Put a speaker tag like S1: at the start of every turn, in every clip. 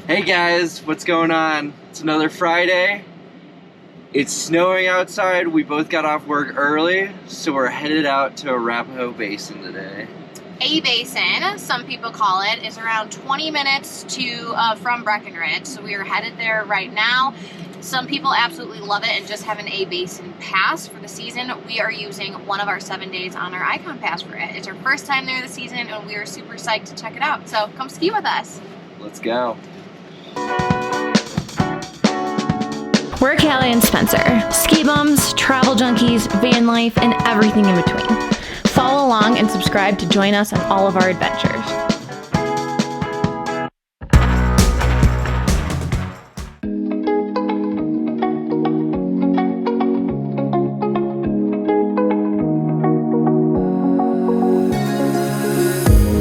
S1: Hey guys, what's going on? It's another Friday. It's snowing outside. We both got off work early, so we're headed out to Arapahoe Basin today.
S2: A-Basin, some people call it, is around 20 minutes from Breckenridge, so we are headed there right now. Some people absolutely love it and just have an A-Basin pass for the season. We are using one of our 7 days on our Icon Pass for it. It's our first time there this season, and we are super psyched to check it out. So come ski with us.
S1: Let's go.
S3: We're Callie and Spencer, ski bums, travel junkies, van life, and everything in between. Follow along and subscribe to join us on all of our adventures.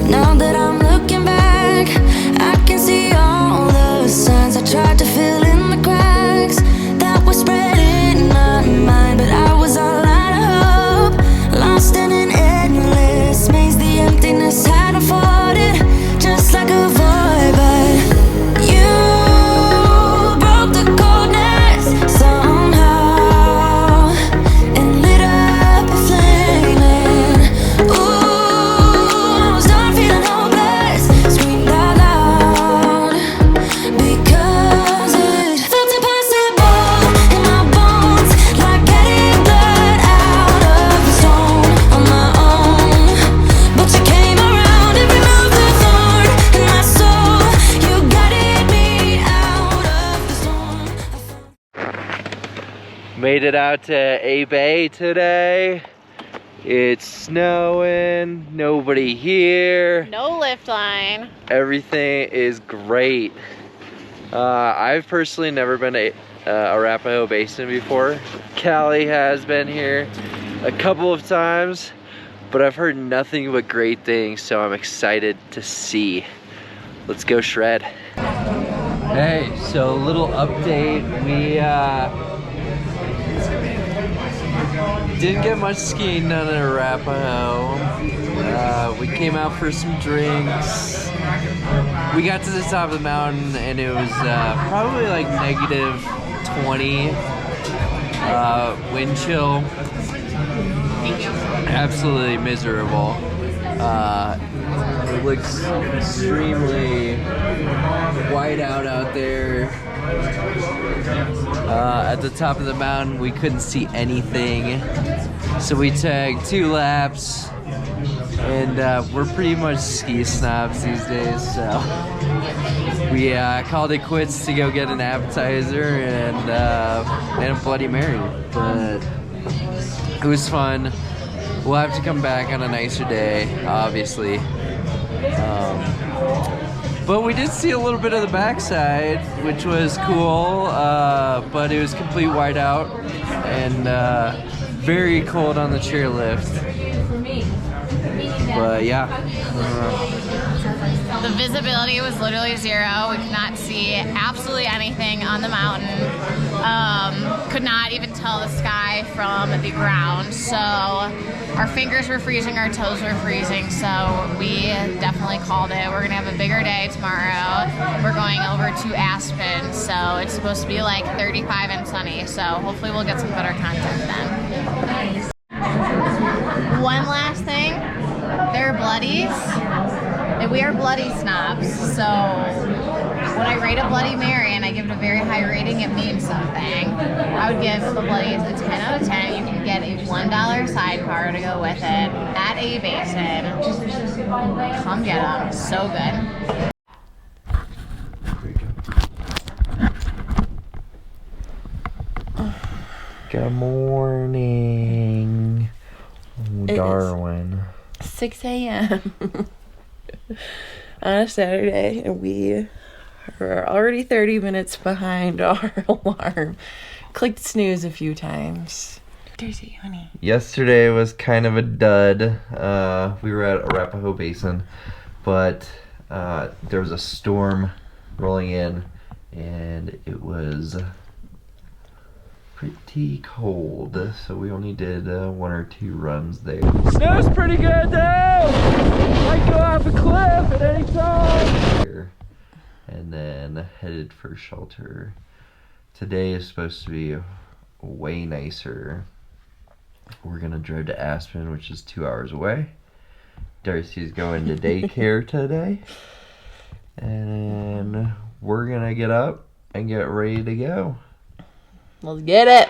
S4: Now that I'm looking back, I can see all the signs I tried to fill in the cracks that were spread in my mind, but I was all out of hope, lost in an endless maze. The emptiness had unfolded just like a void, but you broke the coldness somehow and lit up a flame. And ooh, I was done feeling hopeless, screamed out loud because it felt impossible in my bones, like getting blood out of the stone on my own. But you came around and removed the thorn in my soul. You guided me out of the storm.
S1: Made it out to A-Bay today. It's snowing, nobody here.
S2: No lift line.
S1: Everything is great. I've personally never been to Arapahoe Basin before. Callie has been here a couple of times, but I've heard nothing but great things, so I'm excited to see. Let's go shred. Hey, so a little update. We didn't get much skiing done at Arapahoe. We came out for some drinks. We got to the top of the mountain and it was probably like -20 wind chill. Absolutely miserable. It looks extremely whiteout out there. At the top of the mountain, we couldn't see anything, so we took 2 laps, and we're pretty much ski snobs these days, so we called it quits to go get an appetizer and a Bloody Mary. But it was fun. We'll have to come back on a nicer day, obviously. But we did see a little bit of the backside, which was cool, but it was complete whiteout and very cold on the chairlift. But yeah.
S2: The visibility was literally zero. We could not see absolutely anything on the mountain. Could not even tell the sky from the ground. So our fingers were freezing, our toes were freezing. So we definitely called it. We're gonna have a bigger day tomorrow. We're going over to Aspen. So it's supposed to be like 35 and sunny. So hopefully we'll get some better content then. One last thing, there are bloodies. And we are bloody snobs, so when I rate a Bloody Mary and I give it a very high rating, it means something. I would give the Bloodies a 10 out of 10. You can get a $1 sidecar to go with it at A-Basin. Come get them. So good.
S1: Good morning, Darwin.
S3: 6 a.m. on a Saturday, and we are already 30 minutes behind our alarm. Clicked snooze a few times. Dirty, honey.
S1: Yesterday was kind of a dud. We were at Arapahoe Basin, but there was a storm rolling in, and it was pretty cold, so we only did 1 or 2 runs there. Snow's pretty good though! Might go off a cliff at any time! and then headed for shelter. Today is supposed to be way nicer. We're gonna drive to Aspen, which is 2 hours away. Darcy's going to daycare today. And then we're gonna get up and get ready to go.
S3: Let's get it.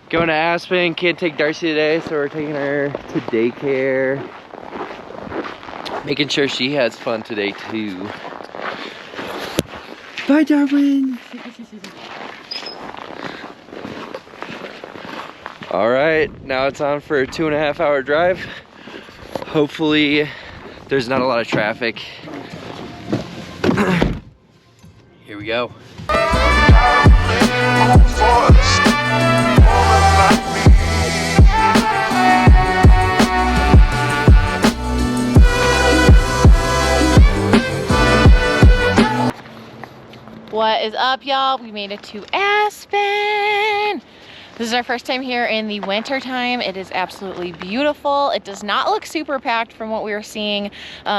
S1: Going to Aspen, can't take Darcy today, so we're taking her to daycare. Making sure she has fun today too. Bye, Darwin. All right, now it's on for a 2.5 hour drive. Hopefully there's not a lot of traffic. Here we go.
S2: What is up, y'all? We made it to Aspen. This is our first time here in the winter time. It is absolutely beautiful. It does not look super packed from what we were seeing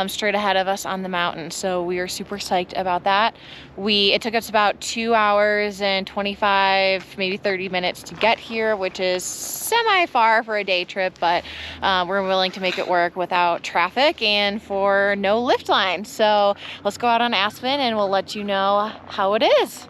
S2: straight ahead of us on the mountain. So we are super psyched about that. It took us about 2 hours and 25, maybe 30 minutes to get here, which is semi-far for a day trip, but we're willing to make it work without traffic and for no lift line. So let's go out on Aspen and we'll let you know how it is.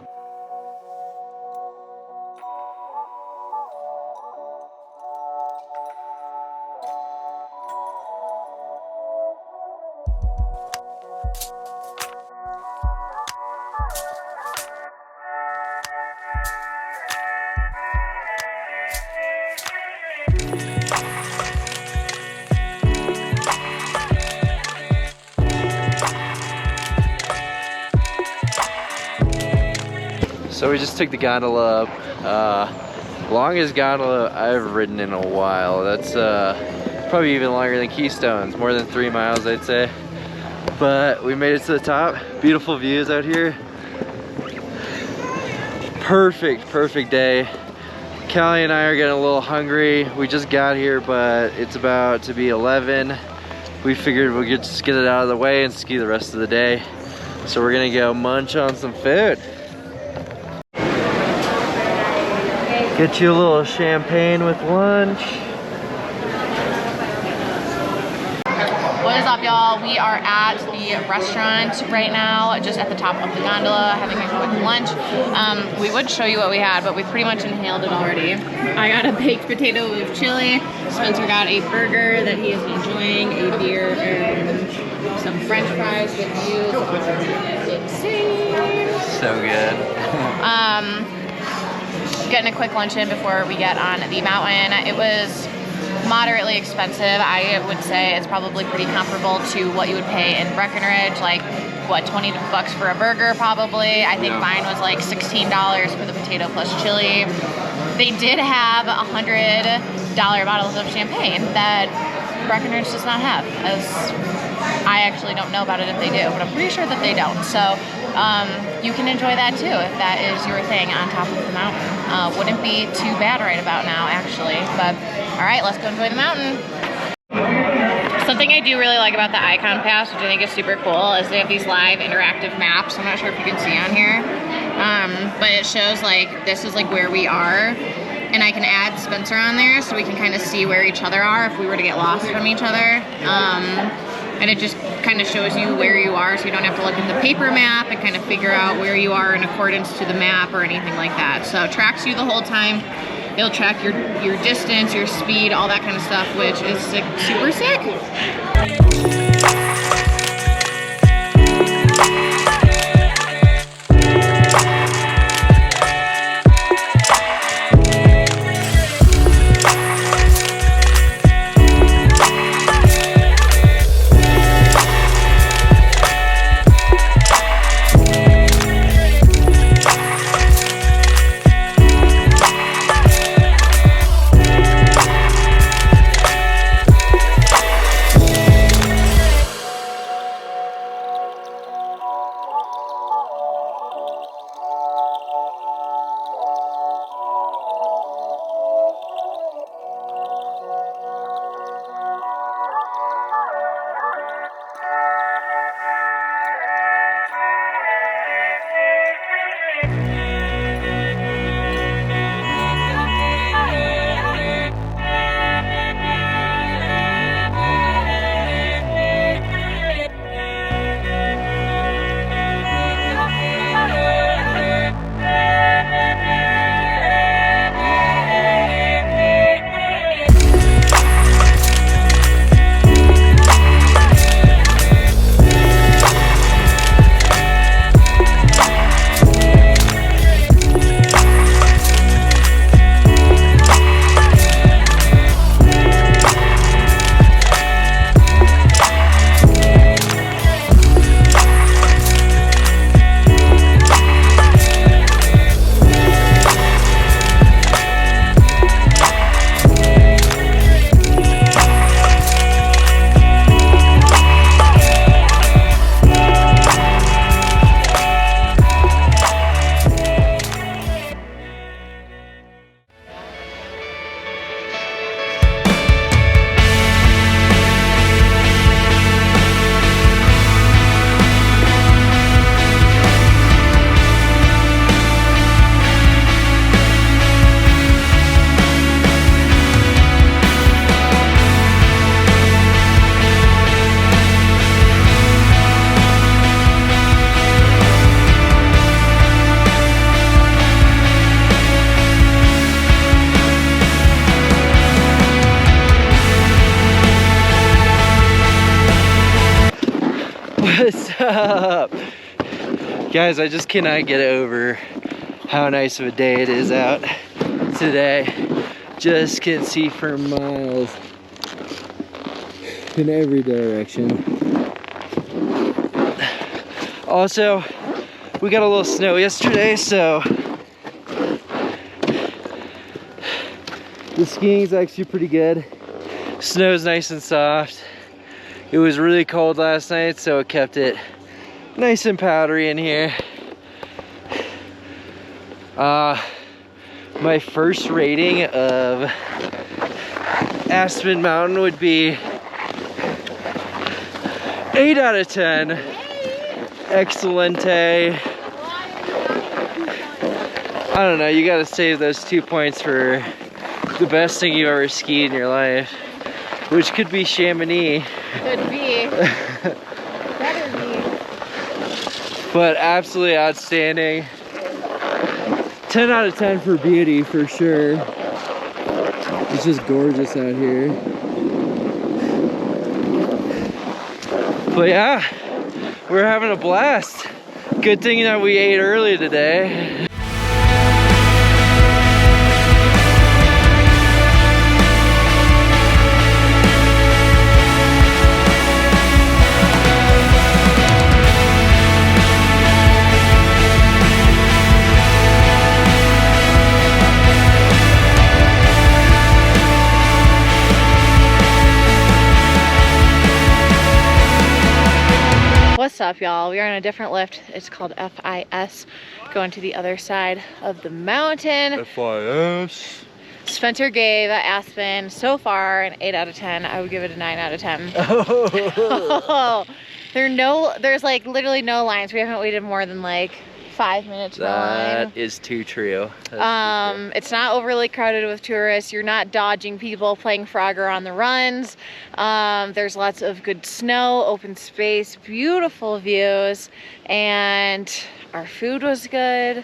S1: So we just took the gondola up. Longest gondola I've ridden in a while. That's probably even longer than Keystone's, more than 3 miles I'd say. But we made it to the top. Beautiful views out here. Perfect day. Callie and I are getting a little hungry. We just got here, but it's about to be 11. We figured we'd just get it out of the way and ski the rest of the day. So we're gonna go munch on some food. Get you a little champagne with lunch.
S2: What is up, y'all? We are at the restaurant right now, just at the top of the gondola, having a quick lunch. We would show you what we had, but we pretty much inhaled it already. I got a baked potato with chili. Spencer got a burger that he is enjoying, a beer, and some french fries with views on the sea.
S1: So good.
S2: Getting a quick lunch in before we get on the mountain. It was moderately expensive. I would say it's probably pretty comparable to what you would pay in Breckenridge, like what, 20 bucks for a burger probably. I think mine was like $16 for the potato plus chili. They did have $100 bottles of champagne that Breckenridge does not have, as I actually don't know about it if they do, but I'm pretty sure that they don't. So you can enjoy that too if that is your thing on top of the mountain. Wouldn't be too bad right about now, actually. But all right, let's go enjoy the mountain. Something I do really like about the Icon Pass, which I think is super cool, is they have these live interactive maps. I'm not sure if you can see on here. But it shows like this is like where we are, and I can add Spencer on there so we can kind of see where each other are if we were to get lost from each other. And it just kind of shows you where you are, so you don't have to look at the paper map and kind of figure out where you are in accordance to the map or anything like that. So it tracks you the whole time. It'll track your distance, your speed, all that kind of stuff, which is super sick.
S1: What's up? Guys, I just cannot get over how nice of a day it is out today. Just can see for miles in every direction. Also, we got a little snow yesterday, so the skiing's actually pretty good. Snow's nice and soft. It was really cold last night, so it kept it nice and powdery in here. My first rating of Aspen Mountain would be 8 out of 10. Excelente. I don't know, you gotta save those 2 points for the best thing you've ever skied in your life, which could be Chamonix.
S2: Could be. Better be.
S1: But absolutely outstanding. 10 out of 10 for beauty, for sure. It's just gorgeous out here. But yeah, we're having a blast. Good thing that we ate early today.
S2: What's up, y'all? We are on a different lift. It's called FIS, going to the other side of the mountain.
S1: FIS.
S2: Spencer gave Aspen so far an 8 out of 10. I would give it a 9 out of 10.
S1: Oh.
S2: There's like literally no lines. We haven't waited more than like 5 minutes from the line.
S1: That is too true. That's too true.
S2: It's not overly crowded with tourists. You're not dodging people playing Frogger on the runs. There's lots of good snow, open space, beautiful views, and our food was good.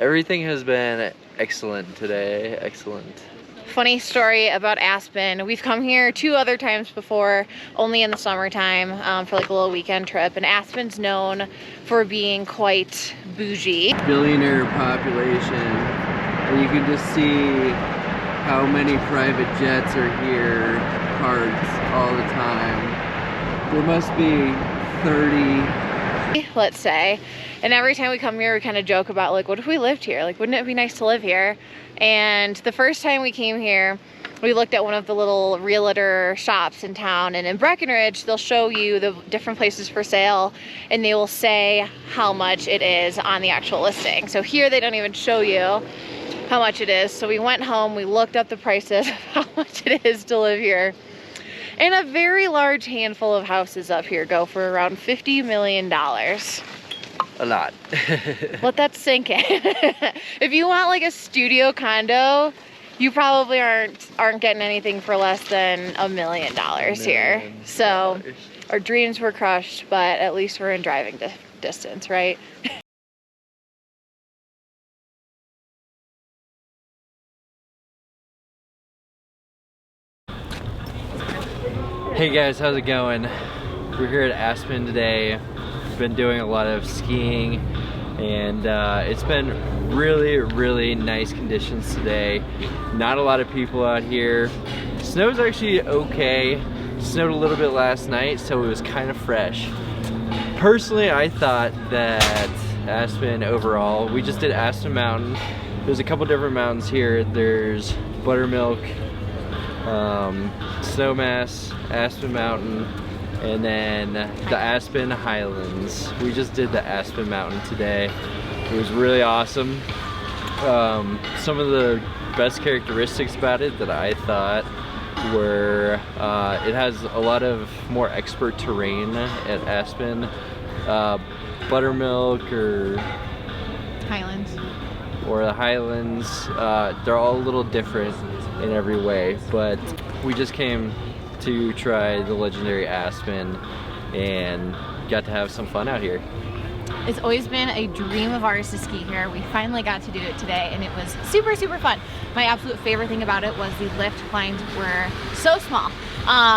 S1: Everything has been excellent today. Excellent.
S2: Funny story about Aspen. We've come here 2 other times before, only in the summertime, for like a little weekend trip. And Aspen's known for being quite bougie.
S1: Billionaire population. And you can just see how many private jets are here, parked all the time. There must be 30.
S2: Let's say. And every time we come here, we kind of joke about like, what if we lived here? Like, wouldn't it be nice to live here? And the first time we came here, we looked at one of the little realtor shops in town, and in Breckenridge, they'll show you the different places for sale, and they will say how much it is on the actual listing. So here, they don't even show you how much it is. So we went home, we looked up the prices of how much it is to live here. And a very large handful of houses up here go for around $50 million.
S1: A lot.
S2: Let that sink in. If you want like a studio condo, you probably aren't getting anything for less than $1 million here. So our dreams were crushed, but at least we're in driving distance, right?
S1: Hey guys, how's it going? We're here at Aspen today. Been doing a lot of skiing, and it's been really nice conditions today. Not a lot of people out here. Snow's actually okay. Snowed a little bit last night, so it was kind of fresh. Personally, I thought that Aspen overall, we just did Aspen Mountain. There's a couple different mountains here. There's Buttermilk, Snowmass, Aspen Mountain, and then the Aspen Highlands. We just did the Aspen Mountain today. It was really awesome. Some of the best characteristics about it that I thought were it has a lot of more expert terrain at Aspen. Buttermilk or
S2: Highlands.
S1: Or the Highlands, they're all a little different in every way, but we just came to try the legendary Aspen and got to have some fun out here.
S2: It's always been a dream of ours to ski here. We finally got to do it today, and it was super fun. My absolute favorite thing about it was the lift lines were so small.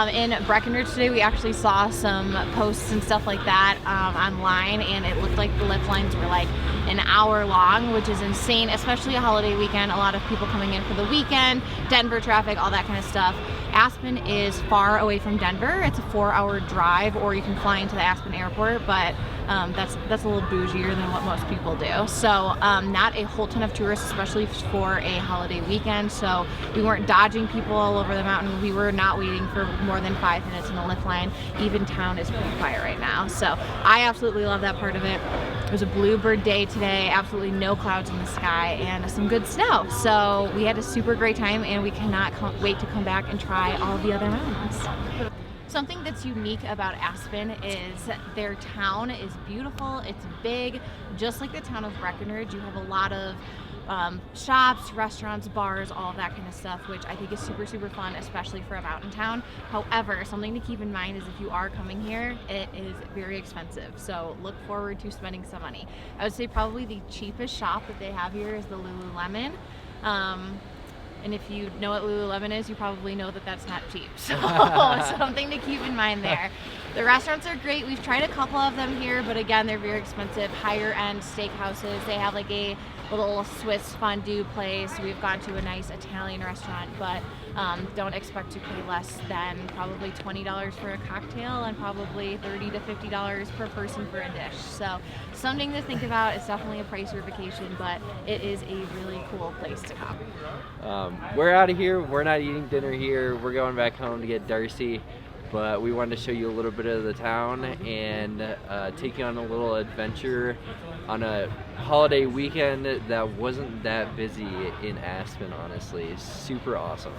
S2: In Breckenridge today, we actually saw some posts and stuff like that online, and it looked like the lift lines were like an hour long, which is insane, especially a holiday weekend. A lot of people coming in for the weekend, Denver traffic, all that kind of stuff. Aspen is far away from Denver. It's a 4-hour drive, or you can fly into the Aspen airport, but that's a little bougier than what most people do. So not a whole ton of tourists, especially for a holiday weekend. So we weren't dodging people all over the mountain. We were not waiting for more than 5 minutes in the lift line. Even town is pretty quiet right now. So I absolutely love that part of it. It was a bluebird day today, absolutely no clouds in the sky, and some good snow. So we had a super great time, and we cannot wait to come back and try all the other mountains. Something that's unique about Aspen is their town is beautiful, it's big. Just like the town of Breckenridge, you have a lot of shops, restaurants, bars, all of that kind of stuff, which I think is super fun, especially for a mountain town. However, something to keep in mind is if you are coming here, it is very expensive. So look forward to spending some money. I would say probably the cheapest shop that they have here is the Lululemon. And if you know what Lululemon is, you probably know that that's not cheap. So something to keep in mind there. The restaurants are great. We've tried a couple of them here, but again, they're very expensive. Higher end steakhouses. They have like a little Swiss fondue place. We've gone to a nice Italian restaurant, but don't expect to pay less than probably $20 for a cocktail and probably $30 to $50 per person for a dish. So something to think about. It's definitely a pricier vacation, but it is a really cool place to come.
S1: We're out of here. We're not eating dinner here. We're going back home to get Darcy. But we wanted to show you a little bit of the town and take you on a little adventure on a holiday weekend that wasn't that busy in Aspen, honestly. Super awesome.